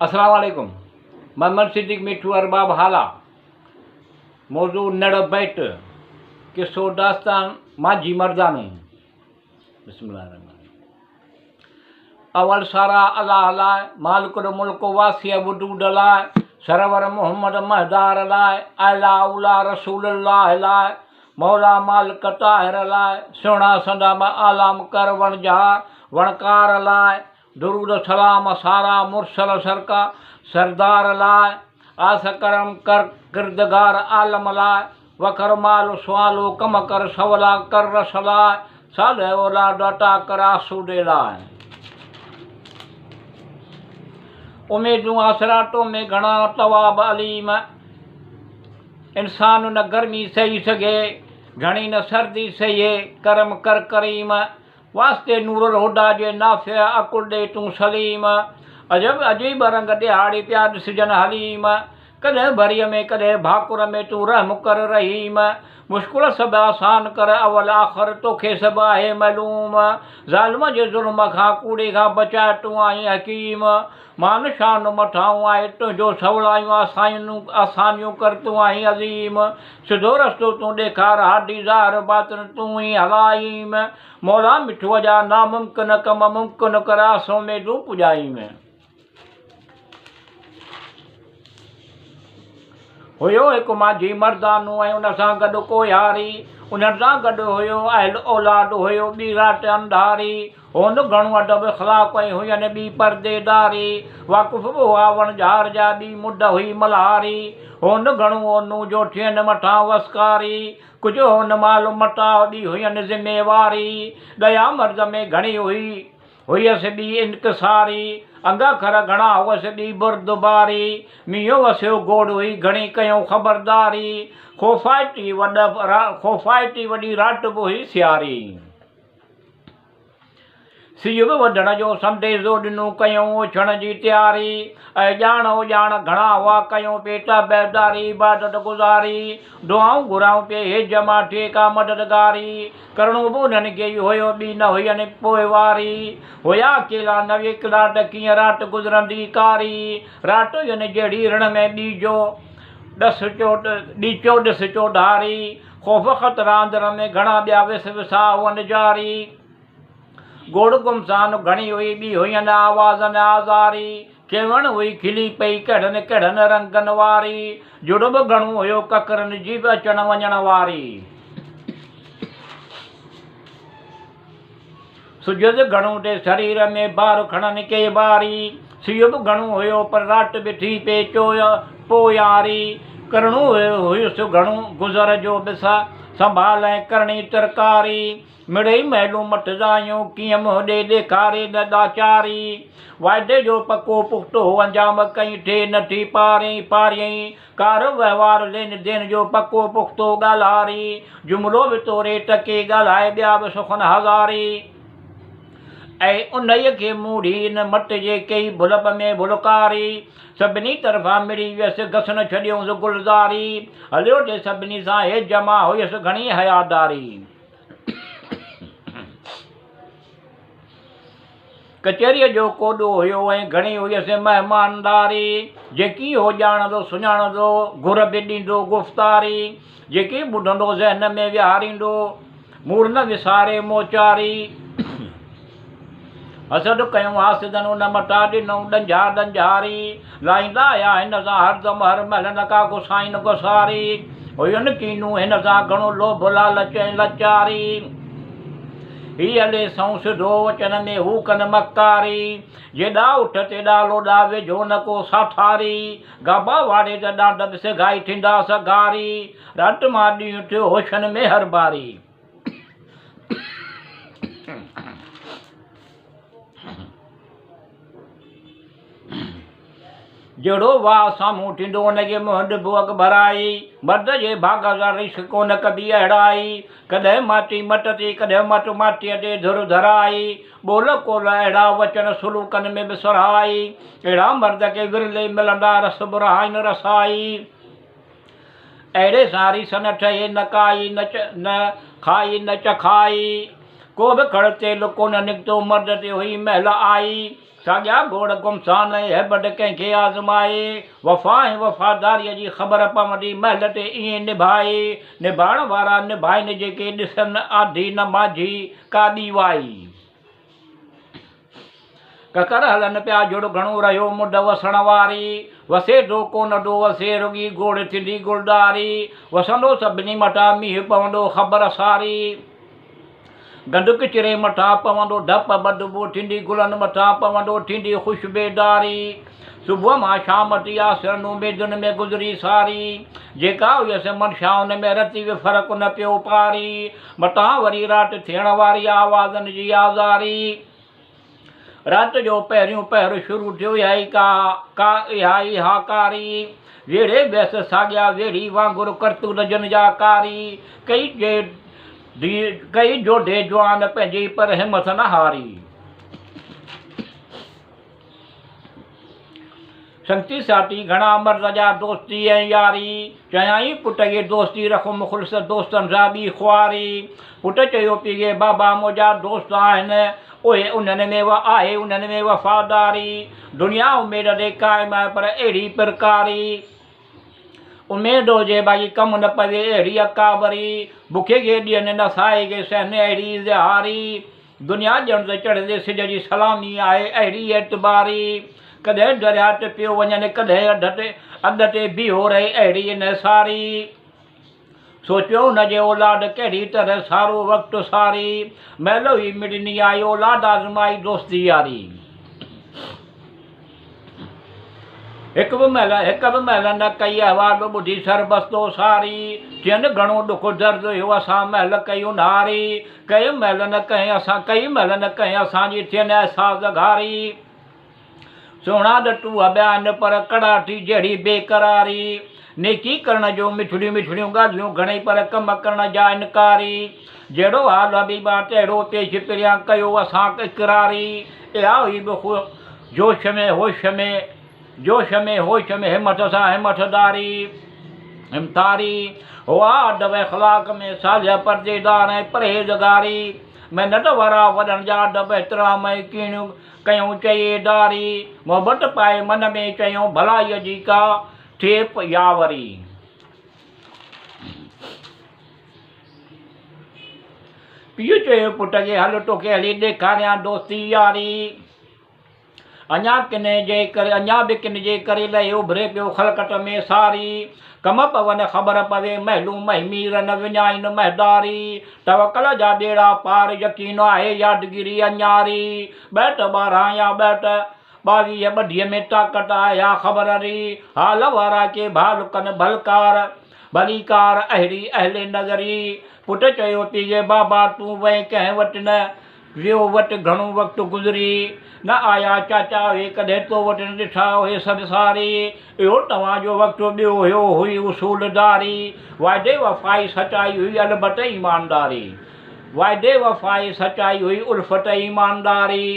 अस्सलाम वालेकुम। मोहम्मद सिद्दीक मिठू अरबाब हाला। मौजू नड़ बैट किस्सो दास्तान माझी मर्दानू। बिस्मिल्लाह। अवल सारा अल्लाह अलाए मालिकुल मुल्क वासिया वजूद अलाए सरवर मोहम्मद महदार अलाए आला उला रसूलुल्लाह अलाए मौला मालिक ताहिर अलाए सोना संदाम आलाम कर वणजार वणकार अलाए दुरूद सलाम सारा मुरसल सरका सरदार अलाए आस करम कर किरदगार आलम अलाए वकर माल सवालो कम कर सवला कर रसलाए साले ओला डटा कर आसूदे लाए। उम्मीदों आसरातों में घना तवाब अलीम इंसान न गर्मी सही सके घनी न सर्दी सही करम कर करीम वास्ते नूर होडा जे नाफ़े अकुल दे तू सलीम अजब अजीब रंग दिहाड़ी प्या ॾिसजन हलीम कॾहिं भरीअ में कॾहिं भाकुर में तू रहम कर रहीम मुश्किल सभु आसान कर अवल आख़िर तोखे सभु आहे मालूम ज़ालिम जे ज़ुल्म खां कूड़े खां बचाए तूं आहीं हकीम मान शान मथां आहे तुंहिंजो सवलायूं आसानियूं कर तूं आहीं अज़ीम सिधो रस्तो तूं ॾेखार हाडी ज़ाहिर बातिन तूं ई हलाईम मौला मिठूअ जा नामुमकिन कम मुमकिन कर आसों में तूं पुॼाईम। हुयो हिकु माझी मर्दानू ऐं उन सां गॾु कोयारी उन्हनि सां गॾु हुयो अहल औलाद हुयो ॿी राति अंधारी होन घणो अदब इख़लाक़ ऐं हुयनि ॿी परदेदारी वाक़ुफ़ बि हुआ वणझार जा ॿी मुड हुई मल्हारी होन घणो ओनू जो थियनि मथां वसकारी कुझु होन माल मटा ॿी हुयनि ज़िमेवारी दया मर्द में घणी हुयसि ॿी इंकिसारी अंगा खर घणा हुअसि ॿी बुर्दबारी मींहुं वसियो गोड़ हुई घणी कयूं ख़बरदारी ख़ौफ़ाइटी वॾी राति बि हुई सियारी सीउ बि वधण जो संदेशो ॾिनो कयूं उछण जी तयारी ऐं ॼाण उॼाण घणा हुआ कयूं पेटा बेदारी इबादत गुज़ारी दुआऊं घुराऊं पे हे जमा थिए का मददगारी करणो बि उन्हनि खे ई हुयो ॿी न हुयनि पोइवारी हुया अकेला नवे किलाट कीअं राति गुज़रंदी कारी राति हुयनि जहिड़ी रण में ॾीजो ॾीचो ॾिस चौधारी ख़ौफ़ ख़तरा अंदर में घणा ॿिया विसा हुअनि जारी गोड़ गुमसान घणी हुई ॿी हुयनि आवाज़नि आज़ारी केवण हुई खिली पई कहिड़नि रंगनि वारी जुड़ बि घणो हुयो ककरनि जी बि अचण वञण वारी सुजद घणो ते शरीर में बार खणनि के बारी सीउ बि घणो हुयो पर राति बि थी पे पोयारी करणो हुयुसि घणो गुज़र जो बि संभाल ऐं करणी तरकारी मिड़ई महलूं मटजायूं कीअं मुंहुं ॾे ॾेखारे न ॾाचारी वाइदे जो पको पुख़्तो अंजाम कई थे नथी पारियईं कार वहिंवार लेन देन जो पको पुख़्तो ॻाल्हारी जुमिलो बि तोरे टके ॻाल्हाए ॿिया बि सुखन हज़ारी ऐं उन्हीअ खे मूड़ी न मट जे कई भुलप में भुलकारी सभिनी तरफ़ां मिड़ी वियसि घसन छॾियऊंसि गुलज़ारी हलियो टे सभिनी सां हे जमा हुयसि घणी हयादारी कचहरीअ जो कोॾो हुयो ऐं घणी हुयसि महिमानदारी जेकी हो ॼाणंदो सुञाणंदो घुर बि ॾींदो गुफ़्तारी जेकी ॿुधंदो ज़हन में विहारींदो मूड़ न विसारे मोचारी हसद कयूं हासिदनि उन मटा ॾिनऊं ॾंझारी लाहींदा आया हिन सां हरदम हर महिल न का गुसाइन गुसारी हुयुनि कीनूं हिन सां घणो लोभ लालच ऐं लाचारी ही हले सऊं सिधो वचन में हू कनि मकारी जेॾा उठ तेॾा लोॾा वेझो न को साठारी गाबा वाड़े त ॾाढ बि सिघाई थींदा सगारी राति मां ॾींहुं थियो होशनि में हर बारी जहिड़ो वाह साम्हूं थींदो हुनखे मुंहुं ॾिबो अॻु भराई मर्द जे भाग जा रिश्क कोन कभी अहिड़ाई कॾहिं माटी मट ते कॾहिं मट माटीअ ते धुर धराई ॿोल कोल अहिड़ा वचन सुलूकनि में बि सराई अहिड़ा मर्द खे विरले मिलंदा रस बुराइन रसाई अहिड़े सारी सन ठहे न काई न खाई न चखाई को बि खड़ तेल कोन निकितो मर्द ते हुई महल आई साॻिया गोड़ गुमसान हैबत कंहिंखे आज़माए वफ़ा ऐं वफ़ादारीअ जी ख़बर पवंदी महल ते ईअं निभाइण वारा निभाइनि जेके ॾिसनि आधी न माझी काॾी वाई ककर हलनि पिया जुड़ घणो रहियो मुंड वसण वारी वसे थो कोन थो वसे रुॻी गोड़ थींदी गुलदारी वसंदो सभिनी मथां मींहुं पवंदो ख़बर सारी गंद किचिरे मथां पवंदो डप बदबू थींदी गुलनि मथां पवंदो थींदी ख़ुशबेदारी सुबुह मां शाम थी आसरन उमेदुनि में गुज़री सारी जेका हुयसि मनशा उन में रती बि फ़र्क़ु न पियो पारी मथां वरी राति थियण वारी आवाज़नि जी आज़ारी राति जो पहिरियों पहर शुरू थियो इहा हाकारी वेड़े वियसि साॻिया वेड़ी वांगुरु करतूत जन जा कारी कई जोधे जवान पंहिंजी पर हिमत न हारी संगती साथी घणा मर्द जा दोस्ती ऐं यारी चयाई पुट खे दोस्ती रखो मुख़लिस दोस्तनि सां ॿी ख़ुआरी पुट चयो पीउ बाबा मुंहिंजा दोस्त आहिनि उहे उन्हनि में वफ़ादारी दुनिया उमेद ते क़ाइमु आहे पर अहिड़ी प्रकारी उमेद हुजे भई कमु न पवे अहिड़ी अकाबरी बुखे खे ॾियनि न साए खे सहनि अहिड़ी इज़हारी दुनिया ॼण ते चढ़ंदे सिज जी सलामी आहे अहिड़ी एतबारी कॾहिं दरिया ते पियो वञनि कॾहिं अध ते बीहो रहे अहिड़ी निसारी सोचियो हुनजे औलाद कहिड़ी तरह सारो वक़्तु सारी महिल ई मिड़नी आई औलाद आज़माई दोस्ती यारी हिकु बि महिल न कई अहवाल ॿुधी सरबस्तो सारी चयनि घणो ॾुख दर्द हुयो असां महिल कयूं नारी कई महिल न कंहिं असांजी थियनि अहसास घारी सोणा ॾटू अॿिया पर कड़ाठी जहिड़ी बेक़रारी नेकी करण जो मिठड़ियूं ॻाल्हियूं घणेई पर कम करण जा इनकारी जहिड़ो हाल हबीबा तहिड़ो पेश पिरियां कयो असां इक़रारी इहा हुई बि जोश में होश में हिमत सां हिमतारी हुआ अदब इख़लाक़ में सालिया परदेदार ऐं परहेज़गारी महिनत वारा वॾनि जा अदब एतिराम ऐं कीणियूं कयूं चईदारी मोहबत पाए मन में चयूं भलाईअ जी का ठेप यावरी पीउ चयो पुट खे हल तोखे हली ॾेखारियां दोस्ती यारी अञा बि किन जे करे लहे उभिरे पियो ख़लक़त में सारी कम पवन ख़बर पवे महलूं महिमीर न विञाइनि महदारी तवकल जा ॾेड़ा पार यकीन आहे यादगिरी अञारी ॿ 12 या 22 ॿधीअ में ताक़त आहे या ख़बररी हाल वारा के भाल कनि भलीकार अहिड़ी अहले नज़री पुट चयो पीउ बाबा तूं वहीं कंहिं वटि न वियो वटि घणो वक़्तु गुज़री न आया चाचा हुए कॾहिं तो वटि न ॾिठा हुए सभु सारी इहो तव्हांजो वक़्तु ॿियो हुयो हुई उसूलदारी वाइदे वफ़ाई सचाई हुई अलबत ईमानदारी वाइदे वफ़ाई सचाई हुई उल्फत ईमानदारी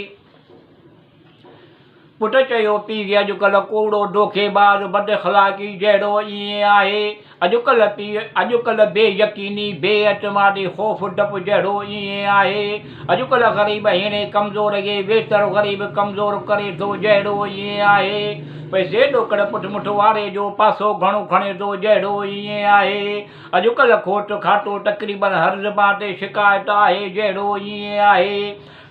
पुट चयो पीउ अॼुकल्ह कूड़ो धोखेबाज़ बदख़लाक़ी जहिड़ो ईअं आहे अॼुकल्ह बेयकीनी बेएतमादी ख़ौफ़ डप जहिड़ो ईअं आहे अॼुकल्ह ग़रीब हिणे कमज़ोर खे वेतर ग़रीब कमज़ोर करे थो जहिड़ो ईअं आहे भई जेॾो कड़ पुठ मुठ वारे जो पासो घणो खणे थो जहिड़ो ईअं आहे अॼुकल्ह खोट खाटो तक़रीबन हर ज़बान ते शिकायत आहे जहिड़ो ईअं आहे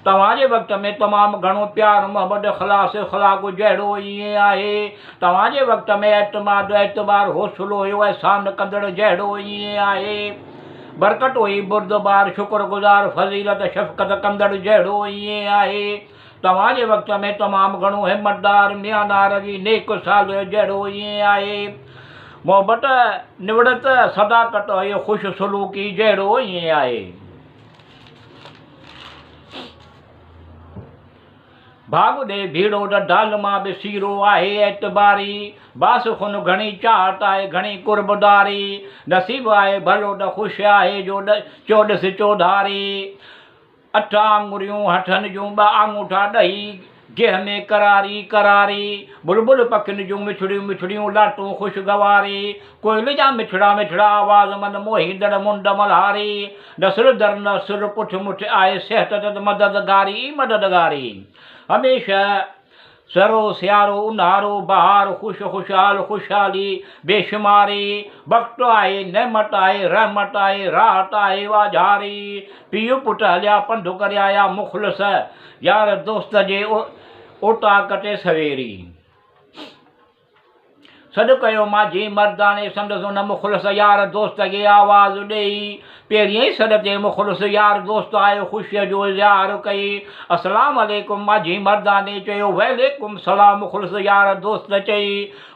तव्हांजे वक़्त में तमामु घणो प्यारु मोहबत ख़लास ख़लाक़ जहिड़ो ईअं आहे तव्हांजे वक़्त में एतबार हौसलो हुयो एहसान कंदड़ जहिड़ो ईअं आहे बरकत हुई बुर्दबार शुक्रगुज़ार फज़ीलत शफ़क़त कंदड़ जहिड़ो ईअं आहे तव्हांजे वक़्त में तमामु घणो हिमतदार मियाना रवी नेक साल जहिड़ो ईअं आहे मोहबत निवड़त सदाकत हुई ख़ुशि सलूकी जहिड़ो ईअं आहे भाग ॾे भीड़ो त ढाल मां बि सीरो आहे एतबारी बास खुन घणी चाहत आहे घणी कुर्बदारी नसीब आहे भलो त ख़ुशि आहे जो चोॾस चौधारी 8 आङुरियूं हथनि जूं 2 आङूठा ॾही गिह में करारी बुलबुल पखियुनि जूं मिठड़ियूं लाटूं ख़ुशगवारी कोयल जा मिठड़ा आवाज़ मन मोहींदड़ मुंड मल्हारी नसुर दर नसुर पुठ मुठ आहे सिहत मददगारी हमेशह सरो सियारो उन्हारो बहार ख़ुश ख़ुशहाल ख़ुशहाली बेशुमारी वक़्तु आहे नेमत आहे रहमत आहे राहत आहे वाझारी पीउ पुटु हलिया पंधु करे आया मुख़लिस यार दोस्त जे ओटा कटे सवेरी सॾु कयो माझी मर्दाने संदसि हुन मुख़लिस यार दोस्त खे आवाज़ु ॾेई पहिरीं ई सॾ ते मुख़लिस यार दोस्त आयो ख़ुशीअ जो इज़हार कई अस्सलाम वालेकुम माझी मर्दाने चयो वैलेकुम सलाम मुख़लिस यार दोस्त चई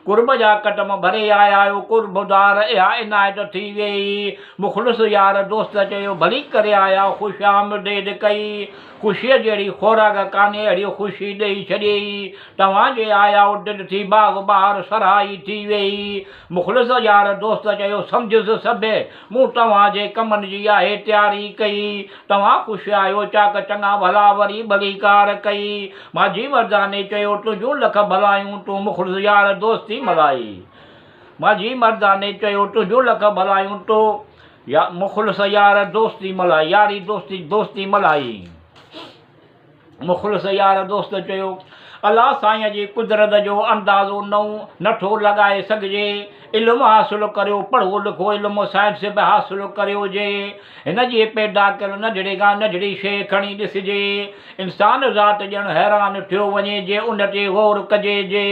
कुर्ब जा कटम भरे आया आहियो कुर्बदार इहा इनायत थी वेई मुख़लिस यार दोस्त चयो भली करे आया ख़ुशि आमदेद कई ख़ुशीअ जहिड़ी ख़ुराक कान्हे अहिड़ी ख़ुशी ॾेई छॾियई तव्हांजे आया उॾ थी बाग़ बहार सराई थी वेई मुख़लिस यार दोस्त चयो सम्झुसि सभु मूं तव्हांजे कमनि जी आहे तयारी कई तव्हां ख़ुशि आहियो चाक चङा भला वरी भलीकार कई माझी मर्दाने चयो तुंहिंजूं लख भलायूं तूं मुख़लिस यार दोस्ती मलाई माझी मर्दाने चयो तुंहिंजूं लख भलायूं तो या मुख़लिस यार दोस्ती मलाई यारी दोस्ती मलाई मुख़लिस यार दोस्त चयो अलाह साईं जी कुदरत जो अंदाज़ो नथो लॻाए सघिजे इल्मु हासिलु करियो पढ़ो लिखो इल्मु साइंस बि हासिलु करियो जे हिन जी पैदा कयल नंढड़े खां नंढड़ी शइ खणी ॾिसिजे इंसान ज़ात ॼण हैरान थियो वञे जे उन ते ग़ौर कजे जे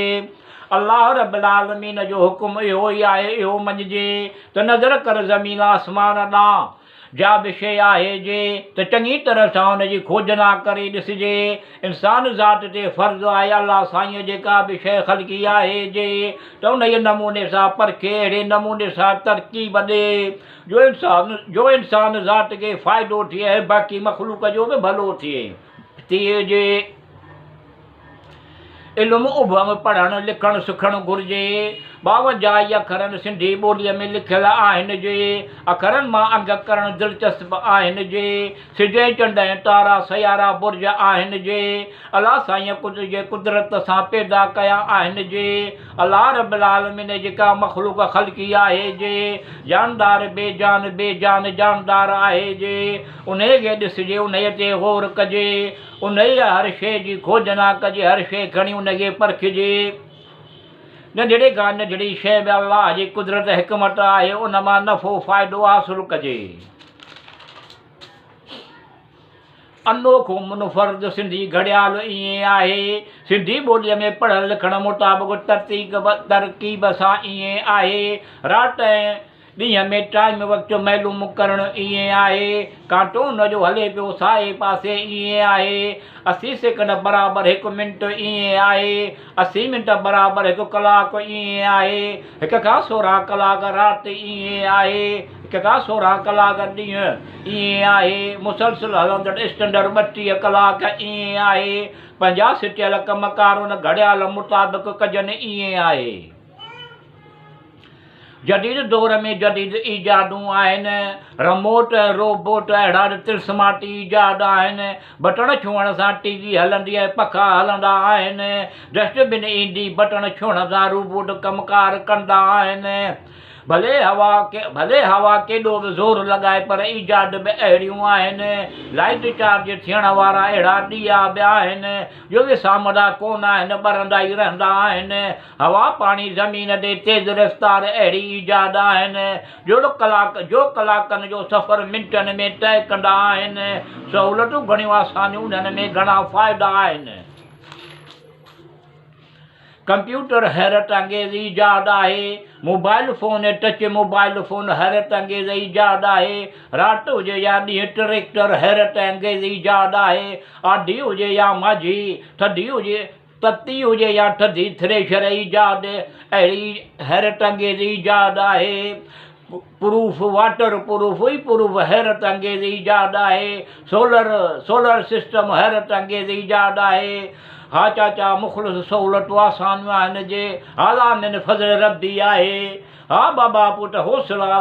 अल्लाह रब्बुल आलमीन जो हुकुम इहो ई आहे इहो मञिजे त नज़र कर ज़मीन आसमान ॾांहुं जा बि शइ आहे जे त चङी तरह सां हुनजी खोजना करे ॾिसिजे इंसान ज़ात ते फ़र्ज़ु आहे अलाह साईं जेका बि शइ ख़लकी आहे जे त उन नमूने सां परखे अहिड़े नमूने सां तरकीब ॾे जो इंसान ज़ात खे फ़ाइदो थिए बाक़ी मख़लूक जो बि भलो थिए जे इल्मु उभम पढ़णु लिखणु सिखणु घुरिजे 52 अखरनि सिंधी ॿोलीअ में लिखियल आहिनि जे अखरनि मां अंग करणु दिलचस्प आहिनि जे सिज चंड ऐं तारा सयारा बुर्ज आहिनि जे अलाह साईं कुझु जे कुदरत सां पैदा कया आहिनि जे अलाह रब्बुल आलमीन जेका मख़लूक ख़लकी आहे जे जानदार बेजान जानदार आहे जे उन खे ॾिसिजे उन ते ग़ौर कजे उन हर शइ जी खोजना कजे हर शइ खणी उनखे परखिजे नंढड़े खां नंढड़ी शइ बि अलाह जी कुदरत हिकमत आहे उन मां नफ़ो फ़ाइदो हासिलु कजे अनोखो मुनफ़र्द सिंधी घड़ियाल ईअं आहे सिंधी ॿोलीअ में पढ़णु लिखणु मुताबिक़ तरकीब सां ईअं आहे राति ऐं ॾींहं में टाइम वक़्तु मालूम करणु ईअं आहे कांटो हुनजो हले पियो साए पासे ईअं आहे 80 सेकंड बराबरि 1 मिंट ईअं आहे 80 मिंट बराबरि 1 कलाक ईअं आहे 1 खां 16 कलाक राति ईअं आहे 1 खां 16 कलाक ॾींहं ईअं आहे मुसलसिल हलंदड़ स्टैंडर्ड 32 कलाक ईअं आहे 50 सिटियल कमकार हुन घड़ियाल मुताबिक़ कजनि ईअं आहे जदीद दौर में जदीद ईजादूं आहिनि रिमोट रोबोट अहिड़ा तिरस्माटी ईजाद आहिनि बटण छुअण सां टीवी हलंदी आहे पखा हलंदा आहिनि डस्टबिन ईंदी बटण छुअण सां रोबोट कमकार कंदा आहिनि भले हवा केॾो बि ज़ोर लॻाए पर ईजाद बि अहिड़ियूं आहिनि लाइट चार्ज थियण वारा अहिड़ा ॾीआ बि आहिनि जो विसामदा कोन आहिनि ॿरंदा ई रहंदा आहिनि हवा पाणी ज़मीन ते तेज़ रफ़्तार अहिड़ी ईजाद आहिनि जो कलाकनि जो सफ़र मिंटनि में तय कंदा आहिनि सहूलियतूं घणियूं आसानियूं उन्हनि में घणा फ़ाइदा आहिनि कंप्यूटर हैरत अंगेज़ ईजाद आहे mobile phone touch mobile phone हैरत अंगेज़ ईजाद आहे राति हुजे या ॾींहुं ट्रैक्टर हैरत अंगेज़ ईजाद आहे आधी हुजे या माझी थधी हुजे तती हुजे या थधी थ्रेशर ईजाद अहिड़ी हैरत अंगेज़ ईजाद आहे प्रूफ वाटर प्रूफ ई प्रूफ हैरत अंगेज़ ईजाद आहे सोलर सिस्टम हैरत अंगेज़ ईजाद आहे हा चाचा मुख़लिस सहूलियतूं आसानियूं आहिनि जे आला मिन फज़ल रब्बी आहे हा बाबा पुट हौसला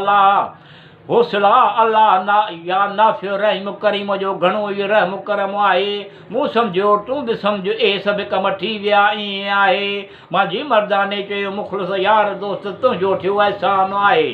अलाह या नाफ़ियो रहीम करीम जो घणो ई रहम करम आहे मूं सम्झियो तूं बि सम्झ ए सभु कम थी विया ईअं आहे माझी मर्दाने चयो मुख़लिस यार दोस्त तुंहिंजो थियो अहसान आहे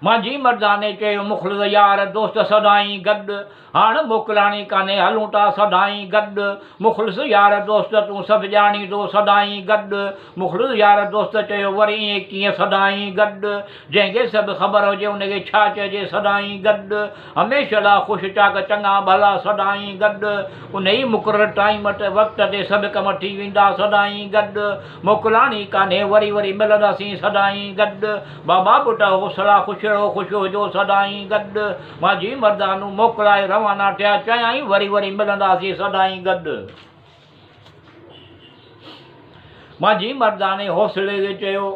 मांझी मर्दाने चयो मुख़लिस यार दोस्त सदाईं गॾु हाणे मोकिलाणी कान्हे हलूं था सदाईं गॾु मुख़लिस यार दोस्त तूं सभु ॼाणींदो सदाईं गॾु मुख़लिस यार दोस्त चयो वरी ईअं कीअं सदाईं गॾु जंहिंखे सभु ख़बर हुजे उनखे छा चइजे सदाईं गॾु हमेशह लाइ ख़ुशि चाक चङा भला सदाईं गॾु उन ई मुक़ररु टाइम ते वक़्त ते सभु कम थी वेंदा सदाईं गॾु मोकिलाणी कान्हे वरी वरी मिलंदासीं सदाईं गॾु बाबा पुट हौसला ख़ुशि हुजो सदाईं गॾु मांझी मर्दानू मोकिलाए रवाना थिया चयाईं वरी वरी मिलंदासीं सदाईं गॾु मांझी मर्दाने हौसले ते चयो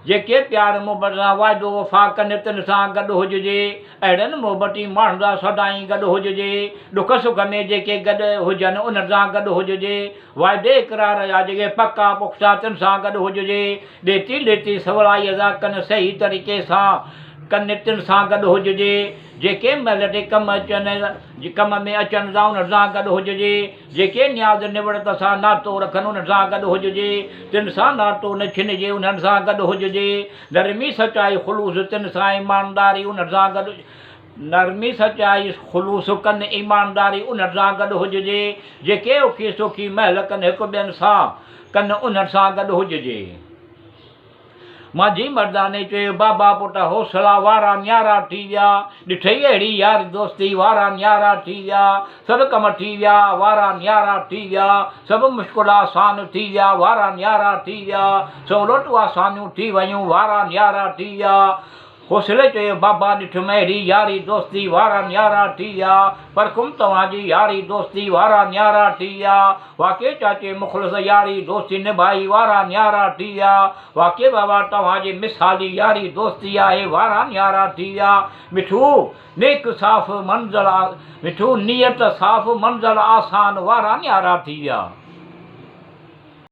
जेके प्यार मुहबत सां वाइदो वफ़ा कनि तिन सां गॾु हुजिजे अहिड़नि मुहबती माण्हुनि सां सदाईं गॾु हुजिजे ॾुख सुख में जेके गॾु हुजनि उन्हनि सां गॾु हुजिजे वाइदे इक़रार जा जेके पका पुख़्ता तिन सां गॾु हुजिजे ॾेती ॾेती सवलाईअ सां कनि सही तरीक़े सां कनि तिन सां गॾु हुजिजे जेके महिल ते कम में अचनि था उन्हनि सां गॾु हुजिजे जेके न्याज़ निवड़त सां नातो रखनि उन्हनि सां गॾु हुजिजे तिन सां नातो न छिनिजे उन्हनि सां गॾु हुजिजे नरमी सचाई ख़ुलूस तिन सां ईमानदारी उन्हनि सां गॾु नरमी सचाई ख़ुलूस कनि ईमानदारी उन्हनि सां गॾु हुजिजे जेके औखी सौखी महिल कनि हिकु ॿियनि सां कनि उन्हनि सां गॾु हुजिजे मांझी मर्दाने चयो बाबा पुट हौसला वारा न्यारा थी विया ॾिठई अहिड़ी यार दोस्ती वारा न्यारा थी विया सभु कम थी विया वारा न्यारा थी विया सभु मुश्किल आसान थी विया वारा न्यारा थी विया सहूलियतूं आसानियूं थी वियूं वारा न्यारा थी विया हौसले चयो बाबा ॾिठुमि अहिड़ी यारी दोस्ती वारा न्यारा थी विया पर कुम तव्हांजी यारी दोस्ती वारा न्यारा थी विया वाक़ई चाचे मुख़लिस यारी दोस्ती निभाई वारा न्यारा थी विया वाक़ई बाबा तव्हांजी मिसाली यारी दोस्ती आहे वारा न्यारा थी विया मिठू नेक साफ़ मंज़िल मिठू नियत साफ़ मंज़िल आसान वारा न्यारा थी विया।